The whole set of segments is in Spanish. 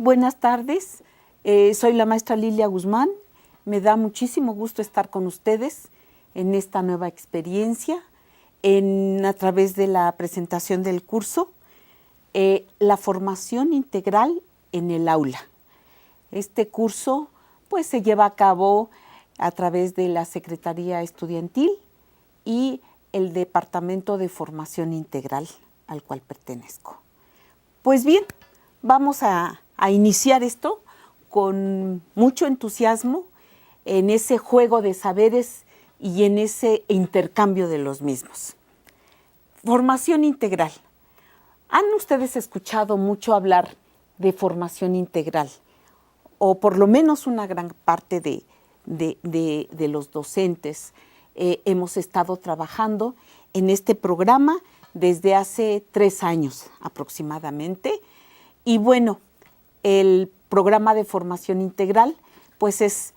Buenas tardes, soy la maestra Lilia Guzmán. Me da muchísimo gusto estar con ustedes en esta nueva experiencia, a través de la presentación del curso, la formación integral en el aula. Este curso pues, se lleva a cabo a través de la Secretaría Estudiantil y el Departamento de Formación Integral al cual pertenezco. Pues bien, vamos a iniciar esto con mucho entusiasmo en ese juego de saberes y en ese intercambio de los mismos. Formación integral. ¿Han ustedes escuchado mucho hablar de formación integral? O por lo menos una gran parte de los docentes hemos estado trabajando en este programa desde hace 3 años aproximadamente. Y bueno, el programa de formación integral pues es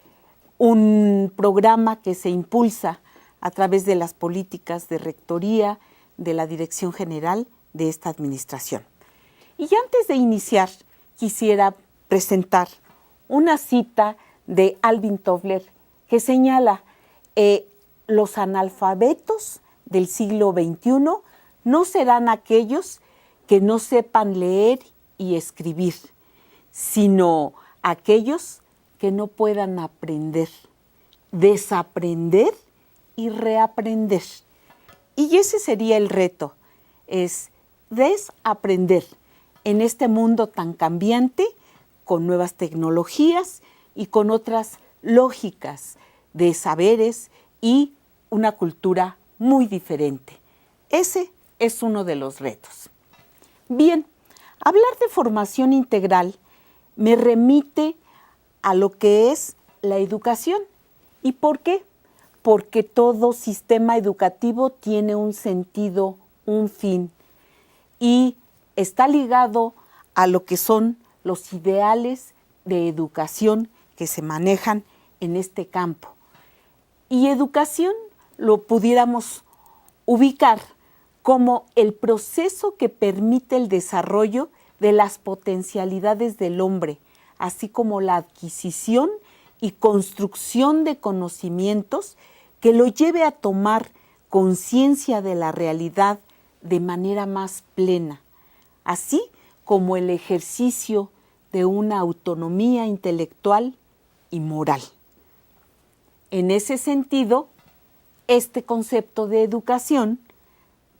un programa que se impulsa a través de las políticas de rectoría de la Dirección General de esta administración. Y antes de iniciar, quisiera presentar una cita de Alvin Toffler que señala los analfabetos del siglo XXI no serán aquellos que no sepan leer y escribir, sino aquellos que no puedan aprender, desaprender y reaprender. Y ese sería el reto, es desaprender en este mundo tan cambiante, con nuevas tecnologías y con otras lógicas de saberes y una cultura muy diferente. Ese es uno de los retos. Bien, hablar de formación integral me remite a lo que es la educación. ¿Y por qué? Porque todo sistema educativo tiene un sentido, un fin, y está ligado a lo que son los ideales de educación que se manejan en este campo. Y educación lo pudiéramos ubicar como el proceso que permite el desarrollo de las potencialidades del hombre, así como la adquisición y construcción de conocimientos que lo lleve a tomar conciencia de la realidad de manera más plena, así como el ejercicio de una autonomía intelectual y moral. En ese sentido, este concepto de educación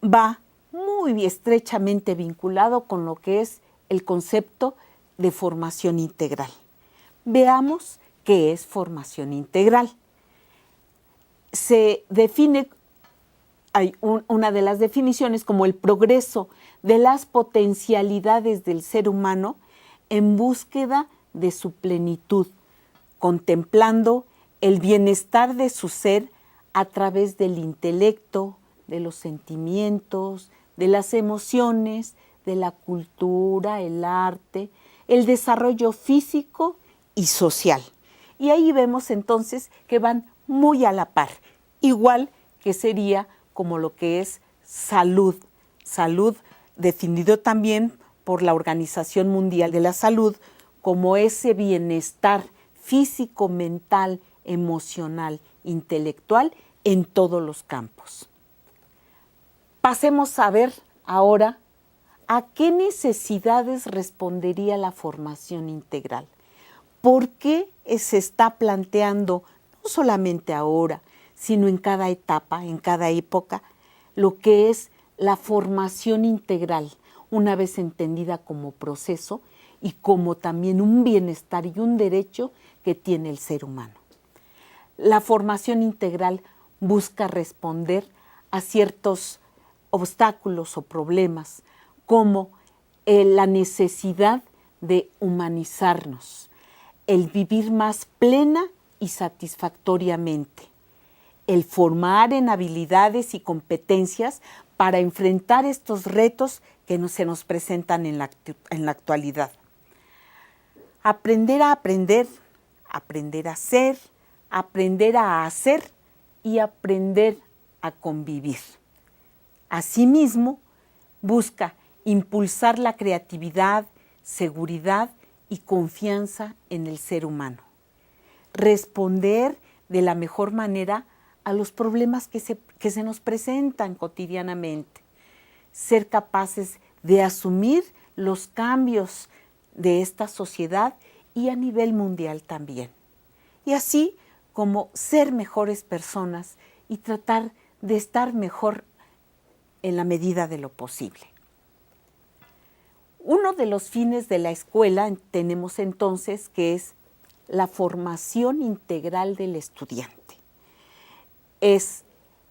va muy estrechamente vinculado con lo que es el concepto de formación integral. Veamos qué es formación integral. Se define, hay una de las definiciones como el progreso de las potencialidades del ser humano en búsqueda de su plenitud, contemplando el bienestar de su ser a través del intelecto, de los sentimientos, de las emociones, de la cultura, el arte, el desarrollo físico y social. Y ahí vemos entonces que van muy a la par, igual que sería como lo que es salud. Salud definido también por la Organización Mundial de la Salud como ese bienestar físico, mental, emocional, intelectual en todos los campos. Pasemos a ver ahora a qué necesidades respondería la formación integral. ¿Por qué se está planteando, no solamente ahora, sino en cada etapa, en cada época, lo que es la formación integral, una vez entendida como proceso y como también un bienestar y un derecho que tiene el ser humano? La formación integral busca responder a ciertos obstáculos o problemas, como la necesidad de humanizarnos, el vivir más plena y satisfactoriamente, el formar en habilidades y competencias para enfrentar estos retos que se nos presentan en la actualidad. Aprender a aprender, aprender a ser, aprender a hacer y aprender a convivir. Asimismo, busca impulsar la creatividad, seguridad y confianza en el ser humano. Responder de la mejor manera a los problemas que se nos presentan cotidianamente. Ser capaces de asumir los cambios de esta sociedad y a nivel mundial también. Y así como ser mejores personas y tratar de estar mejor en la medida de lo posible. Uno de los fines de la escuela tenemos entonces que es la formación integral del estudiante.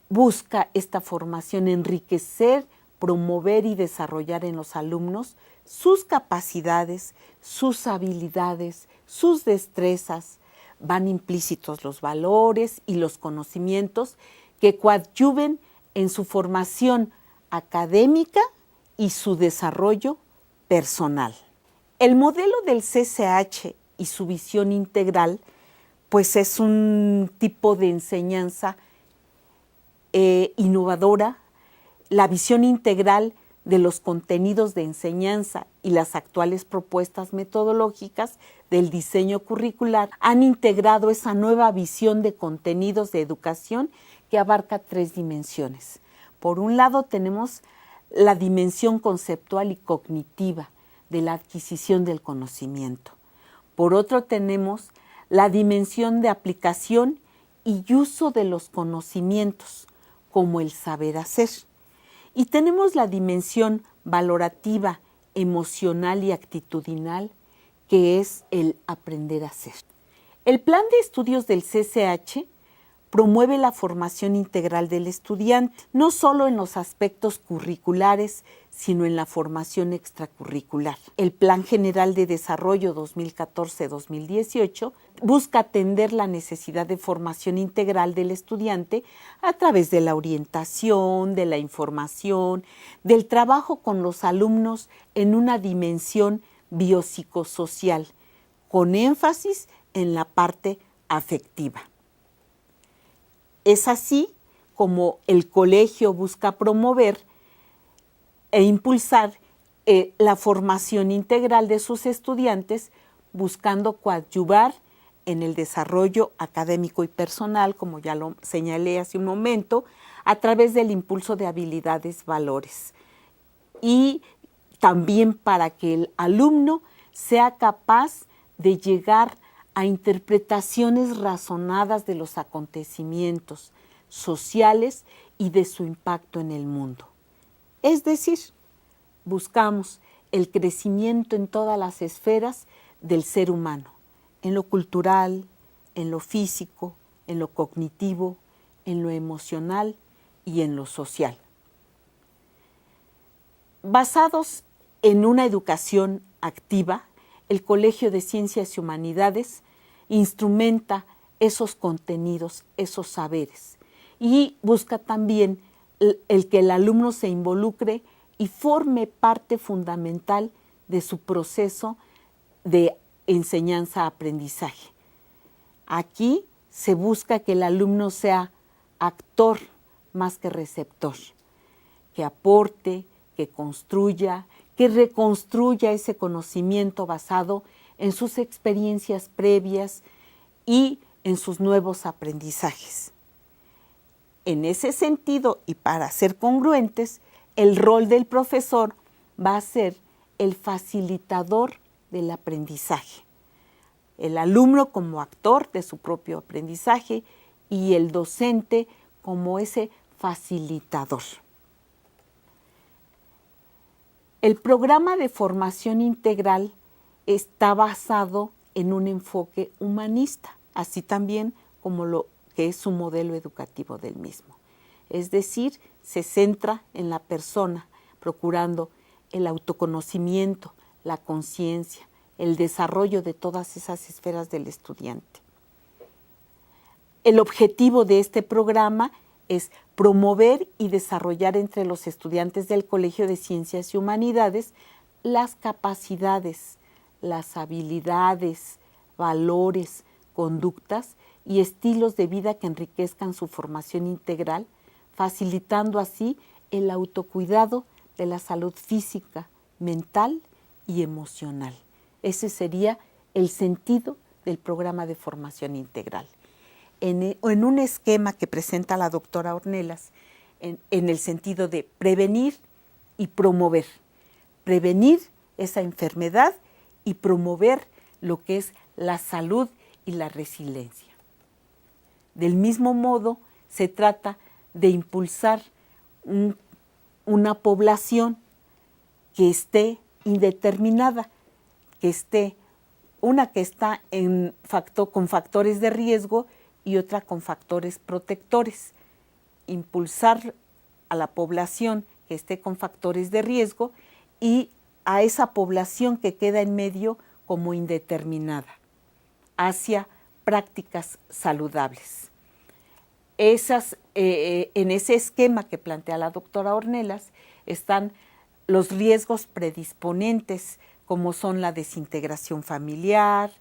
Busca esta formación enriquecer, promover y desarrollar en los alumnos sus capacidades, sus habilidades, sus destrezas. Van implícitos los valores y los conocimientos que coadyuven en su formación académica y su desarrollo personal. El modelo del CCH y su visión integral, pues es un tipo de enseñanza innovadora. La visión integral de los contenidos de enseñanza y las actuales propuestas metodológicas del diseño curricular han integrado esa nueva visión de contenidos de educación que abarca 3 dimensiones. Por un lado tenemos la dimensión conceptual y cognitiva de la adquisición del conocimiento. Por otro tenemos la dimensión de aplicación y uso de los conocimientos, como el saber hacer. Y tenemos la dimensión valorativa, emocional y actitudinal, que es el aprender a hacer. El plan de estudios del CCH promueve la formación integral del estudiante, no solo en los aspectos curriculares, sino en la formación extracurricular. El Plan General de Desarrollo 2014-2018 busca atender la necesidad de formación integral del estudiante a través de la orientación, de la información, del trabajo con los alumnos en una dimensión biopsicosocial, con énfasis en la parte afectiva. Es así como el colegio busca promover e impulsar la formación integral de sus estudiantes, buscando coadyuvar en el desarrollo académico y personal, como ya lo señalé hace un momento, a través del impulso de habilidades, valores. Y también para que el alumno sea capaz de llegar a interpretaciones razonadas de los acontecimientos sociales y de su impacto en el mundo. Es decir, buscamos el crecimiento en todas las esferas del ser humano, en lo cultural, en lo físico, en lo cognitivo, en lo emocional y en lo social. Basados en una educación activa, el Colegio de Ciencias y Humanidades instrumenta esos contenidos, esos saberes, y busca también el que el alumno se involucre y forme parte fundamental de su proceso de enseñanza-aprendizaje. Aquí se busca que el alumno sea actor más que receptor, que aporte, que construya, que reconstruya ese conocimiento basado en sus experiencias previas y en sus nuevos aprendizajes. En ese sentido, y para ser congruentes, el rol del profesor va a ser el facilitador del aprendizaje. El alumno como actor de su propio aprendizaje y el docente como ese facilitador. El programa de formación integral está basado en un enfoque humanista, así también como lo que es su modelo educativo del mismo. Es decir, se centra en la persona, procurando el autoconocimiento, la conciencia, el desarrollo de todas esas esferas del estudiante. El objetivo de este programa es promover y desarrollar entre los estudiantes del Colegio de Ciencias y Humanidades las capacidades, las habilidades, valores, conductas y estilos de vida que enriquezcan su formación integral, facilitando así el autocuidado de la salud física, mental y emocional. Ese sería el sentido del programa de formación integral. En un esquema que presenta la doctora Ornelas, en el sentido de prevenir y promover. Prevenir esa enfermedad y promover lo que es la salud y la resiliencia. Del mismo modo, se trata de impulsar una población que esté indeterminada, una que está con factores de riesgo y otra con factores protectores. Impulsar a la población que esté con factores de riesgo y a esa población que queda en medio como indeterminada, hacia prácticas saludables. En ese esquema que plantea la doctora Ornelas están los riesgos predisponentes, como son la desintegración familiar,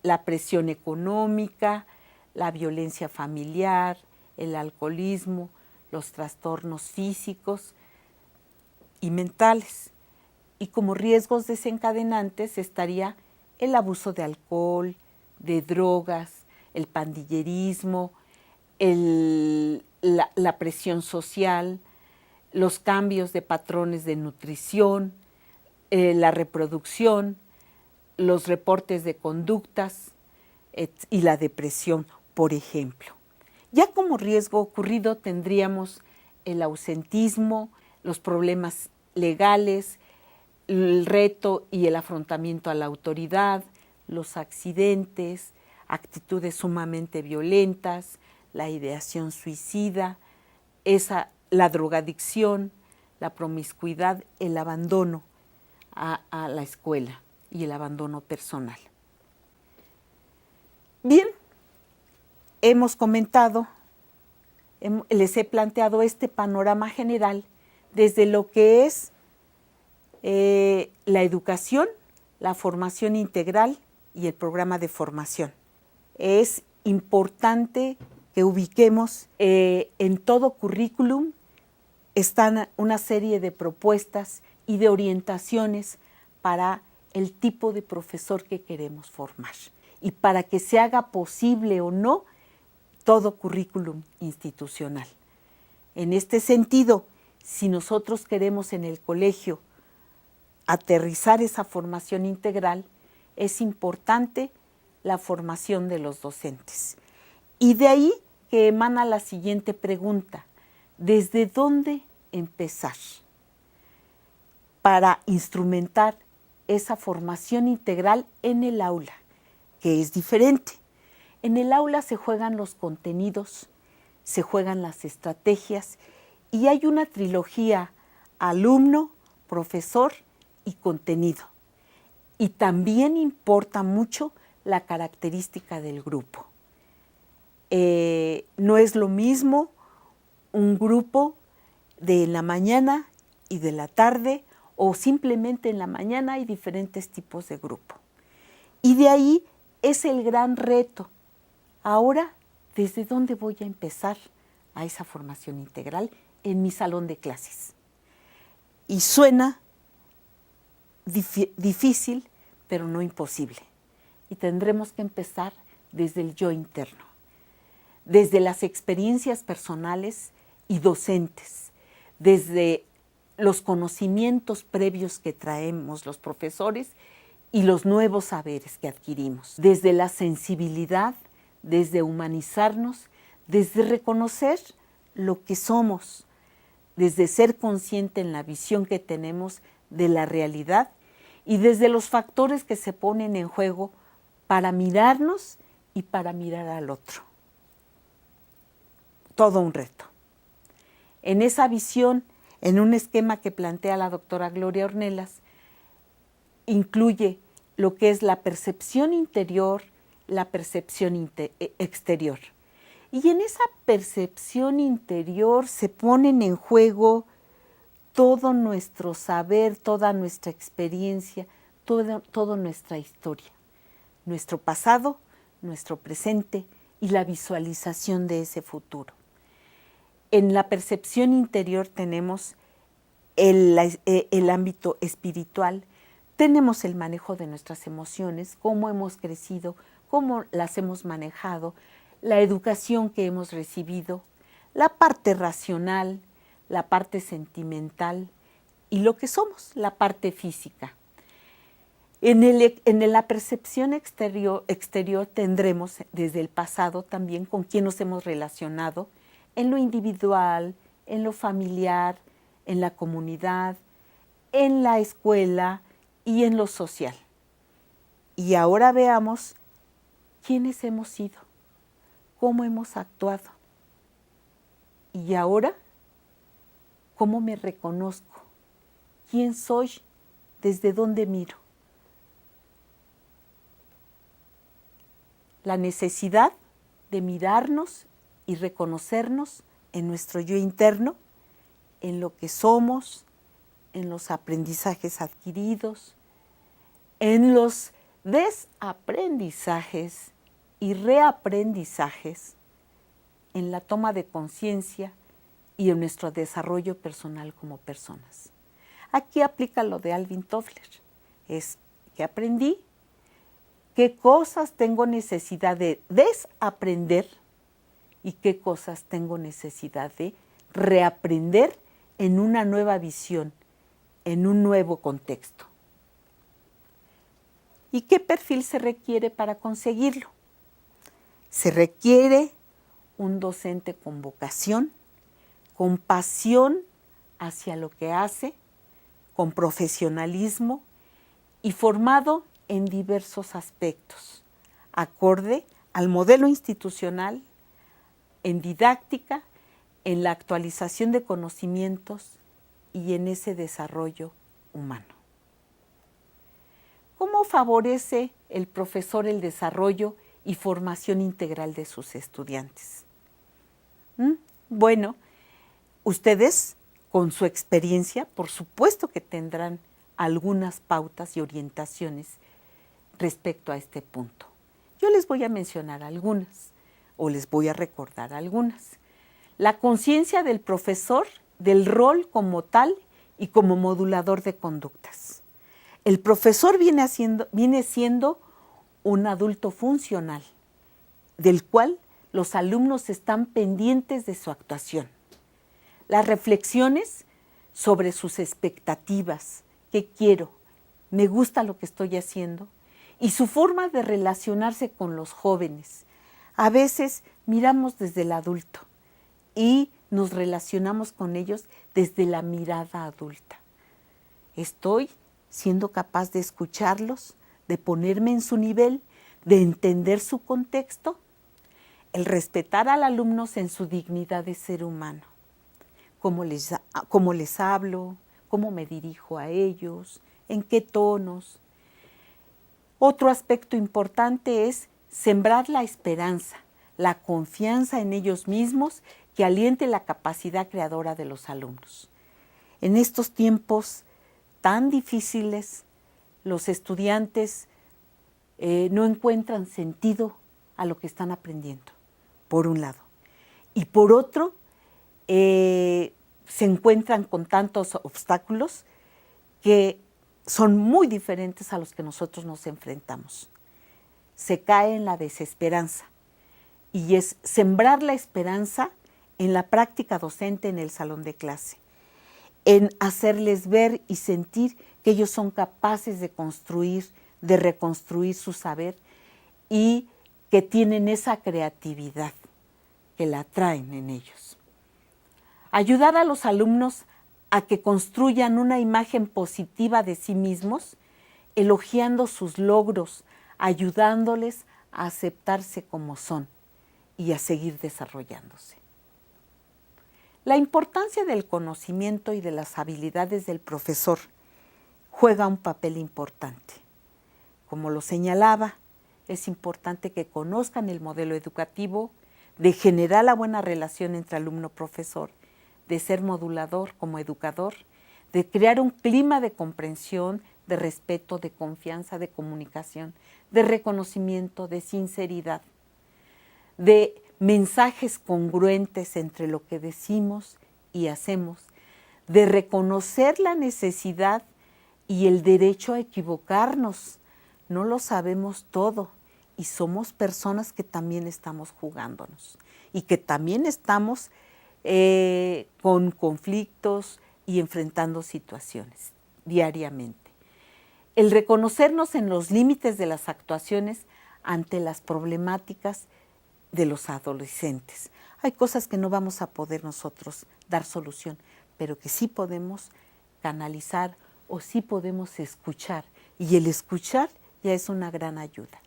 la presión económica, la violencia familiar, el alcoholismo, los trastornos físicos y mentales. Y como riesgos desencadenantes estaría el abuso de alcohol, de drogas, el pandillerismo, la presión social, los cambios de patrones de nutrición, la reproducción, los reportes de conductas y la depresión, por ejemplo. Ya como riesgo ocurrido tendríamos el ausentismo, los problemas legales, el reto y el afrontamiento a la autoridad, los accidentes, actitudes sumamente violentas, la ideación suicida, la drogadicción, la promiscuidad, el abandono a la escuela y el abandono personal. Bien, hemos comentado, les he planteado este panorama general desde lo que es la educación, la formación integral y el programa de formación. Es importante que ubiquemos en todo currículum están una serie de propuestas y de orientaciones para el tipo de profesor que queremos formar y para que se haga posible o no todo currículum institucional. En este sentido, si nosotros queremos en el colegio aterrizar esa formación integral, es importante la formación de los docentes. Y de ahí que emana la siguiente pregunta: ¿desde dónde empezar para instrumentar esa formación integral en el aula, que es diferente? En el aula se juegan los contenidos, se juegan las estrategias y hay una trilogía: alumno, profesor y contenido. Y también importa mucho la característica del grupo. No es lo mismo un grupo de la mañana y de la tarde, o simplemente en la mañana hay diferentes tipos de grupo. Y de ahí es el gran reto. Ahora, ¿desde dónde voy a empezar a esa formación integral en mi salón de clases? Y suena difícil, pero no imposible. Y tendremos que empezar desde el yo interno, desde las experiencias personales y docentes, desde los conocimientos previos que traemos los profesores y los nuevos saberes que adquirimos, desde la sensibilidad, desde humanizarnos, desde reconocer lo que somos, desde ser consciente en la visión que tenemos de la realidad y desde los factores que se ponen en juego para mirarnos y para mirar al otro. Todo un reto. En esa visión, en un esquema que plantea la doctora Gloria Ornelas, incluye lo que es la percepción interior, la percepción exterior. Y en esa percepción interior se ponen en juego todo nuestro saber, toda nuestra experiencia, toda nuestra historia, nuestro pasado, nuestro presente y la visualización de ese futuro. En la percepción interior tenemos el ámbito espiritual, tenemos el manejo de nuestras emociones, cómo hemos crecido, cómo las hemos manejado, la educación que hemos recibido, la parte racional, la parte sentimental y lo que somos, la parte física. En la percepción exterior tendremos desde el pasado también con quién nos hemos relacionado, en lo individual, en lo familiar, en la comunidad, en la escuela y en lo social. Y ahora veamos quiénes hemos sido, cómo hemos actuado. Y ahora, cómo me reconozco, quién soy, desde dónde miro. La necesidad de mirarnos y reconocernos en nuestro yo interno, en lo que somos, en los aprendizajes adquiridos, en los desaprendizajes y reaprendizajes, en la toma de conciencia y en nuestro desarrollo personal como personas. Aquí aplica lo de Alvin Toffler. Es que aprendí, qué cosas tengo necesidad de desaprender y qué cosas tengo necesidad de reaprender en una nueva visión, en un nuevo contexto. ¿Y qué perfil se requiere para conseguirlo? Se requiere un docente con vocación, con pasión hacia lo que hace, con profesionalismo y formado en diversos aspectos, acorde al modelo institucional, en didáctica, en la actualización de conocimientos y en ese desarrollo humano. ¿Cómo favorece el profesor el desarrollo y formación integral de sus estudiantes? Bueno, ustedes con su experiencia, por supuesto que tendrán algunas pautas y orientaciones respecto a este punto. Yo les voy a mencionar algunas o les voy a recordar algunas. La conciencia del profesor del rol como tal y como modulador de conductas. El profesor viene siendo un adulto funcional, del cual los alumnos están pendientes de su actuación. Las reflexiones sobre sus expectativas, qué quiero, me gusta lo que estoy haciendo, y su forma de relacionarse con los jóvenes. A veces miramos desde el adulto y nos relacionamos con ellos desde la mirada adulta. Estoy siendo capaz de escucharlos, de ponerme en su nivel, de entender su contexto, el respetar al alumno en su dignidad de ser humano. Cómo les hablo, cómo me dirijo a ellos, en qué tonos. Otro aspecto importante es sembrar la esperanza, la confianza en ellos mismos que aliente la capacidad creadora de los alumnos. En estos tiempos tan difíciles, los estudiantes no encuentran sentido a lo que están aprendiendo, por un lado. Y por otro, se encuentran con tantos obstáculos que son muy diferentes a los que nosotros nos enfrentamos. Se cae en la desesperanza y es sembrar la esperanza en la práctica docente en el salón de clase, en hacerles ver y sentir que ellos son capaces de construir, de reconstruir su saber y que tienen esa creatividad que la traen en ellos. Ayudar a los alumnos a que construyan una imagen positiva de sí mismos, elogiando sus logros, ayudándoles a aceptarse como son y a seguir desarrollándose. La importancia del conocimiento y de las habilidades del profesor juega un papel importante. Como lo señalaba, es importante que conozcan el modelo educativo, de generar la buena relación entre alumno-profesor, de ser modulador como educador, de crear un clima de comprensión, de respeto, de confianza, de comunicación, de reconocimiento, de sinceridad, de mensajes congruentes entre lo que decimos y hacemos, de reconocer la necesidad y el derecho a equivocarnos. No lo sabemos todo y somos personas que también estamos jugándonos y que también estamos con conflictos y enfrentando situaciones diariamente. El reconocernos en los límites de las actuaciones ante las problemáticas de los adolescentes. Hay cosas que no vamos a poder nosotros dar solución, pero que sí podemos canalizar o sí podemos escuchar. Y el escuchar ya es una gran ayuda.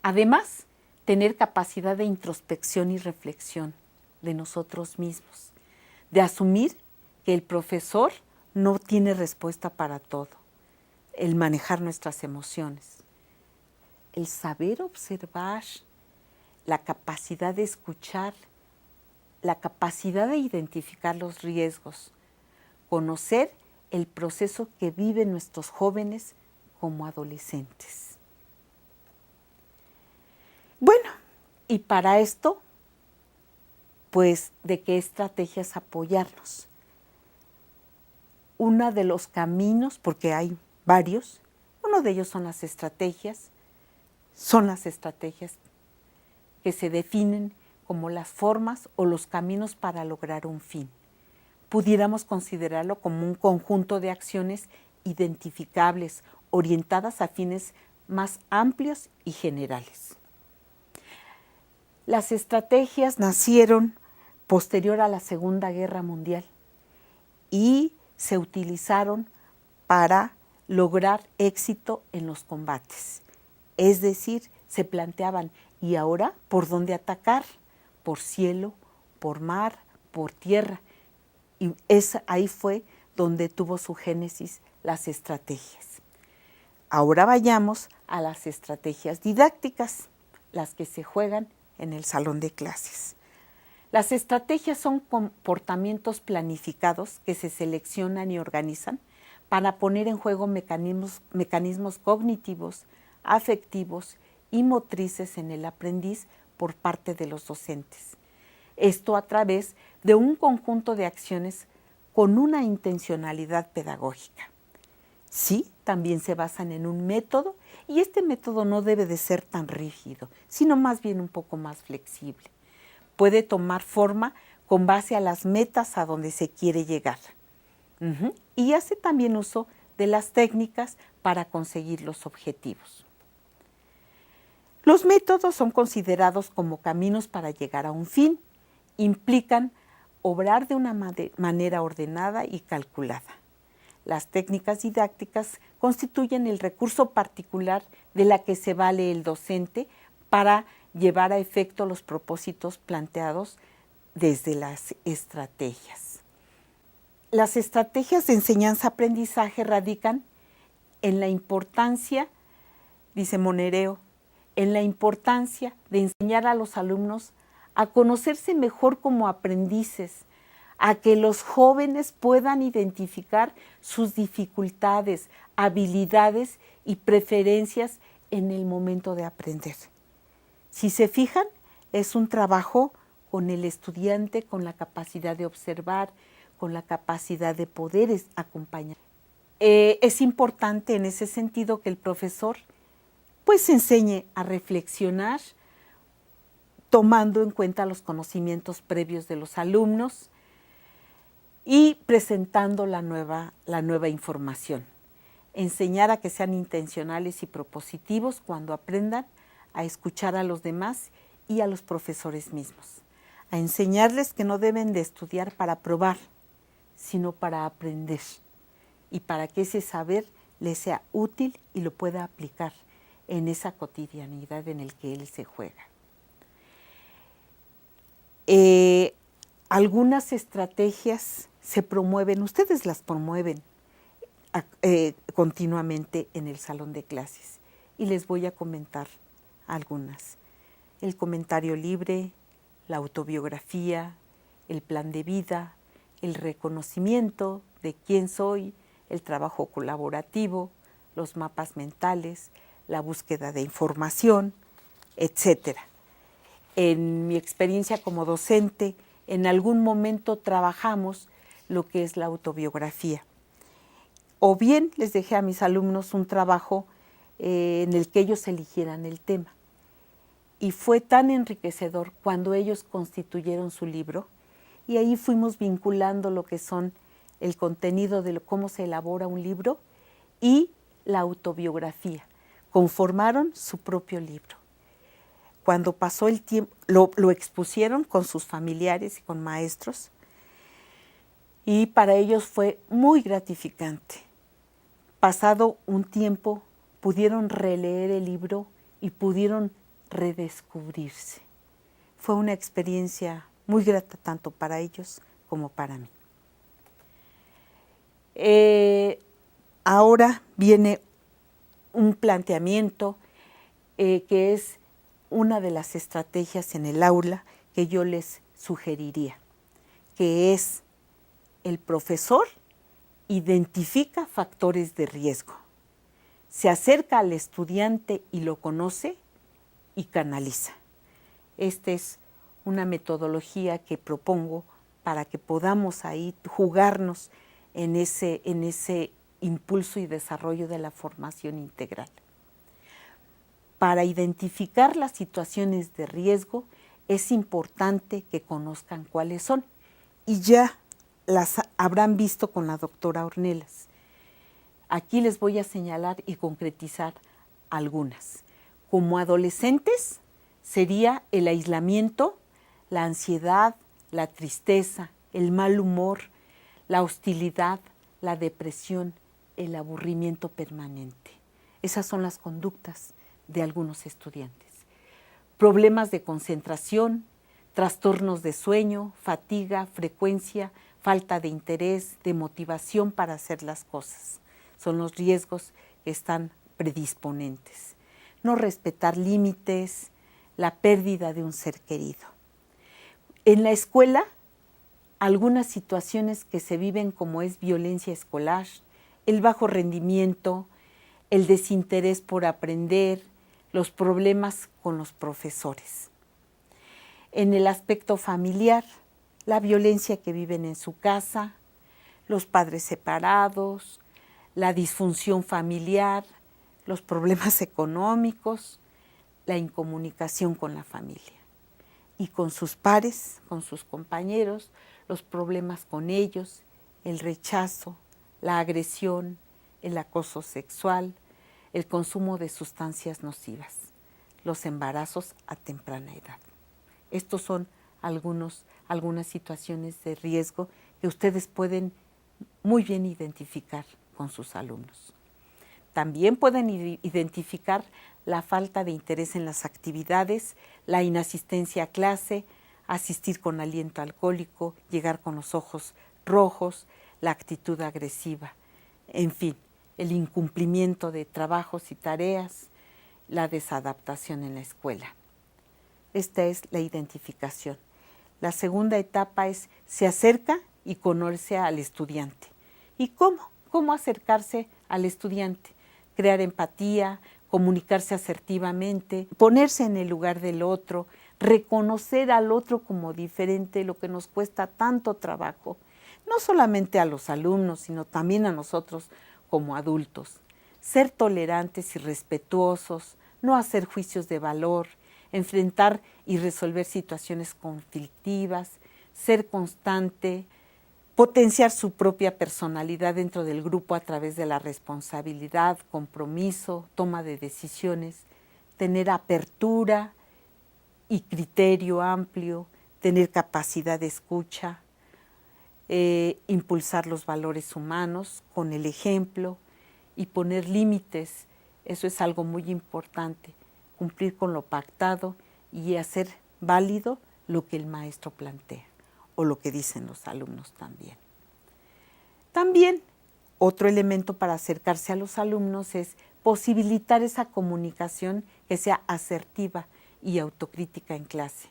Además, tener capacidad de introspección y reflexión de nosotros mismos, de asumir que el profesor no tiene respuesta para todo, el manejar nuestras emociones, el saber observar, la capacidad de escuchar, la capacidad de identificar los riesgos, conocer el proceso que viven nuestros jóvenes como adolescentes. Bueno, y para esto, pues, ¿de qué estrategias apoyarnos? Uno de los caminos, porque hay varios, uno de ellos son las estrategias que se definen como las formas o los caminos para lograr un fin. Pudiéramos considerarlo como un conjunto de acciones identificables, orientadas a fines más amplios y generales. Las estrategias nacieron posterior a la Segunda Guerra Mundial y se utilizaron para lograr éxito en los combates. Es decir, se planteaban, ¿y ahora por dónde atacar? Por cielo, por mar, por tierra. Y ahí fue donde tuvo su génesis las estrategias. Ahora vayamos a las estrategias didácticas, las que se juegan en el salón de clases. Las estrategias son comportamientos planificados que se seleccionan y organizan para poner en juego mecanismos cognitivos, afectivos y motrices en el aprendiz por parte de los docentes. Esto a través de un conjunto de acciones con una intencionalidad pedagógica. Sí, también se basan en un método y este método no debe de ser tan rígido, sino más bien un poco más flexible. Puede tomar forma con base a las metas a donde se quiere llegar. Y hace también uso de las técnicas para conseguir los objetivos. Los métodos son considerados como caminos para llegar a un fin. Implican obrar de una manera ordenada y calculada. Las técnicas didácticas constituyen el recurso particular de la que se vale el docente para llevar a efecto los propósitos planteados desde las estrategias. Las estrategias de enseñanza-aprendizaje radican en la importancia, dice Monereo, en la importancia de enseñar a los alumnos a conocerse mejor como aprendices, a que los jóvenes puedan identificar sus dificultades, habilidades y preferencias en el momento de aprender. Si se fijan, es un trabajo con el estudiante, con la capacidad de observar, con la capacidad de poder acompañar. Es importante en ese sentido que el profesor pues enseñe a reflexionar, tomando en cuenta los conocimientos previos de los alumnos y presentando la nueva información. Enseñar a que sean intencionales y propositivos cuando aprendan a escuchar a los demás y a los profesores mismos. A enseñarles que no deben de estudiar para probar, sino para aprender y para que ese saber les sea útil y lo pueda aplicar en esa cotidianidad en el que él se juega. Algunas estrategias se promueven, ustedes las promueven continuamente en el salón de clases y les voy a comentar algunas. El comentario libre, la autobiografía, el plan de vida, el reconocimiento de quién soy, el trabajo colaborativo, los mapas mentales, la búsqueda de información, etc. En mi experiencia como docente, en algún momento trabajamos lo que es la autobiografía. O bien les dejé a mis alumnos un trabajo en el que ellos eligieran el tema. Y fue tan enriquecedor cuando ellos constituyeron su libro, y ahí fuimos vinculando lo que son el contenido de cómo se elabora un libro y la autobiografía. Conformaron su propio libro. Cuando pasó el tiempo, lo expusieron con sus familiares y con maestros, y para ellos fue muy gratificante. Pasado un tiempo, pudieron releer el libro y pudieron redescubrirse. Fue una experiencia muy grata tanto para ellos como para mí. Ahora viene un planteamiento que es una de las estrategias en el aula que yo les sugeriría, que es el profesor identifica factores de riesgo, se acerca al estudiante y lo conoce y canaliza. Esta es una metodología que propongo para que podamos ahí jugarnos en ese impulso y desarrollo de la formación integral. Para identificar las situaciones de riesgo es importante que conozcan cuáles son, y ya las habrán visto con la doctora Ornelas. Aquí les voy a señalar y concretizar algunas. Como adolescentes sería el aislamiento, la ansiedad, la tristeza, el mal humor, la hostilidad, la depresión, el aburrimiento permanente. Esas son las conductas de algunos estudiantes. Problemas de concentración, trastornos de sueño, fatiga, frecuencia, falta de interés, de motivación para hacer las cosas. Son los riesgos que están predisponentes. No respetar límites, la pérdida de un ser querido. En la escuela, algunas situaciones que se viven como es violencia escolar, el bajo rendimiento, el desinterés por aprender, los problemas con los profesores. En el aspecto familiar, la violencia que viven en su casa, los padres separados, la disfunción familiar, los problemas económicos, la incomunicación con la familia. Y con sus pares, con sus compañeros, los problemas con ellos, el rechazo, la agresión, el acoso sexual, el consumo de sustancias nocivas, los embarazos a temprana edad. Estos son algunas situaciones de riesgo que ustedes pueden muy bien identificar con sus alumnos. También pueden identificar la falta de interés en las actividades, la inasistencia a clase, asistir con aliento alcohólico, llegar con los ojos rojos, la actitud agresiva, en fin, el incumplimiento de trabajos y tareas, la desadaptación en la escuela. Esta es la identificación. La segunda etapa es se acerca y conoce al estudiante. ¿Y cómo? ¿Cómo acercarse al estudiante? Crear empatía, comunicarse asertivamente, ponerse en el lugar del otro, reconocer al otro como diferente, lo que nos cuesta tanto trabajo, no solamente a los alumnos, sino también a nosotros como adultos. Ser tolerantes y respetuosos, no hacer juicios de valor, enfrentar y resolver situaciones conflictivas, ser constante, potenciar su propia personalidad dentro del grupo a través de la responsabilidad, compromiso, toma de decisiones, tener apertura y criterio amplio, tener capacidad de escucha, impulsar los valores humanos con el ejemplo y poner límites. Eso es algo muy importante, cumplir con lo pactado y hacer válido lo que el maestro plantea o lo que dicen los alumnos también. También otro elemento para acercarse a los alumnos es posibilitar esa comunicación que sea asertiva y autocrítica en clase.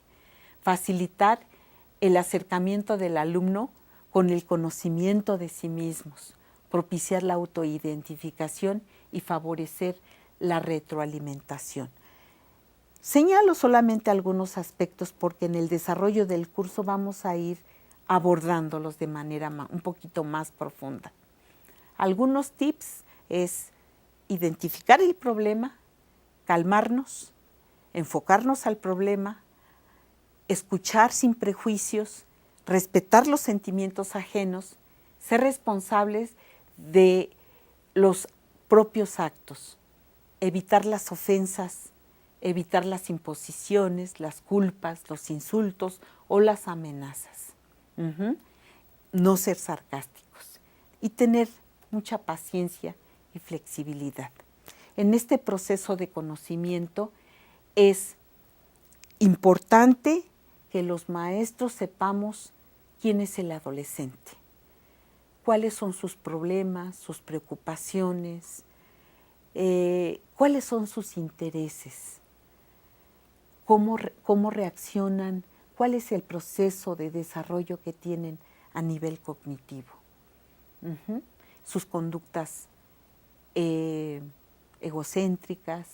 Facilitar el acercamiento del alumno con el conocimiento de sí mismos, propiciar la autoidentificación y favorecer la retroalimentación. Señalo solamente algunos aspectos porque en el desarrollo del curso vamos a ir abordándolos de manera un poquito más profunda. Algunos tips es identificar el problema, calmarnos, enfocarnos al problema, escuchar sin prejuicios, respetar los sentimientos ajenos, ser responsables de los propios actos, evitar las ofensas, evitar las imposiciones, las culpas, los insultos o las amenazas. No ser sarcásticos y tener mucha paciencia y flexibilidad. En este proceso de conocimiento es importante que los maestros sepamos quién es el adolescente, cuáles son sus problemas, sus preocupaciones, cuáles son sus intereses, cómo reaccionan, cuál es el proceso de desarrollo que tienen a nivel cognitivo, sus conductas egocéntricas,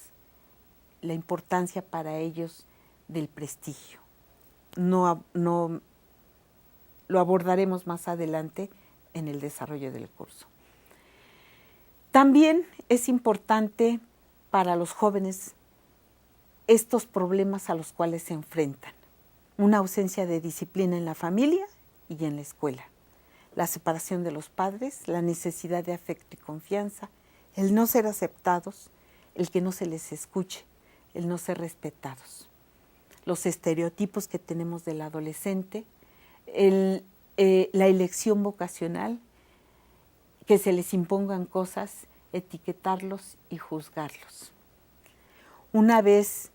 la importancia para ellos del prestigio. No lo abordaremos más adelante en el desarrollo del curso. También es importante para los jóvenes estos problemas a los cuales se enfrentan. Una ausencia de disciplina en la familia y en la escuela. La separación de los padres, la necesidad de afecto y confianza, el no ser aceptados, el que no se les escuche, el no ser respetados. Los estereotipos que tenemos del adolescente, la elección vocacional, que se les impongan cosas, etiquetarlos y juzgarlos. Una vez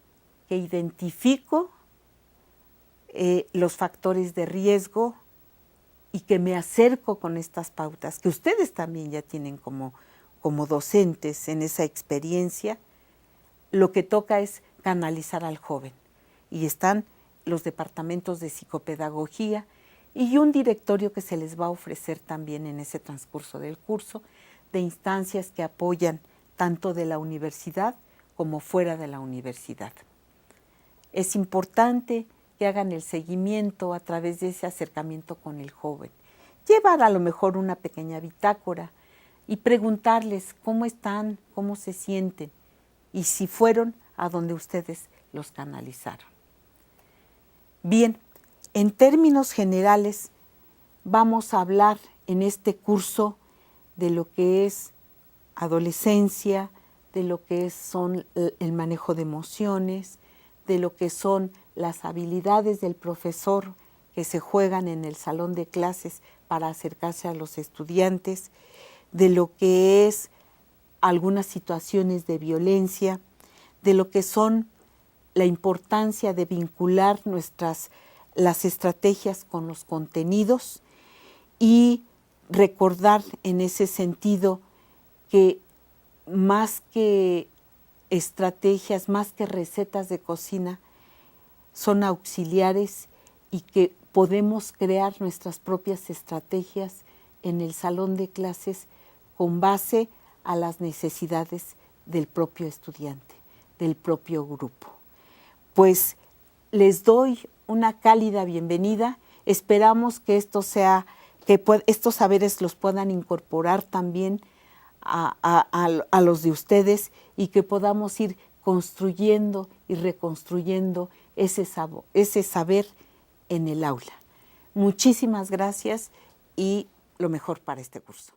que identifico los factores de riesgo y que me acerco con estas pautas, que ustedes también ya tienen como docentes en esa experiencia, lo que toca es canalizar al joven. Y están los departamentos de psicopedagogía y un directorio que se les va a ofrecer también en ese transcurso del curso, de instancias que apoyan tanto de la universidad como fuera de la universidad. Es importante que hagan el seguimiento a través de ese acercamiento con el joven. Llevar a lo mejor una pequeña bitácora y preguntarles cómo están, cómo se sienten y si fueron a donde ustedes los canalizaron. Bien, en términos generales vamos a hablar en este curso de lo que es adolescencia, de lo que son el manejo de emociones, de lo que son las habilidades del profesor que se juegan en el salón de clases para acercarse a los estudiantes, de lo que es algunas situaciones de violencia, de lo que son la importancia de vincular las estrategias con los contenidos y recordar en ese sentido que más que estrategias, más que recetas de cocina, son auxiliares y que podemos crear nuestras propias estrategias en el salón de clases con base a las necesidades del propio estudiante, del propio grupo. Pues les doy una cálida bienvenida. Esperamos que estos saberes los puedan incorporar también a los de ustedes y que podamos ir construyendo y reconstruyendo ese saber en el aula. Muchísimas gracias y lo mejor para este curso.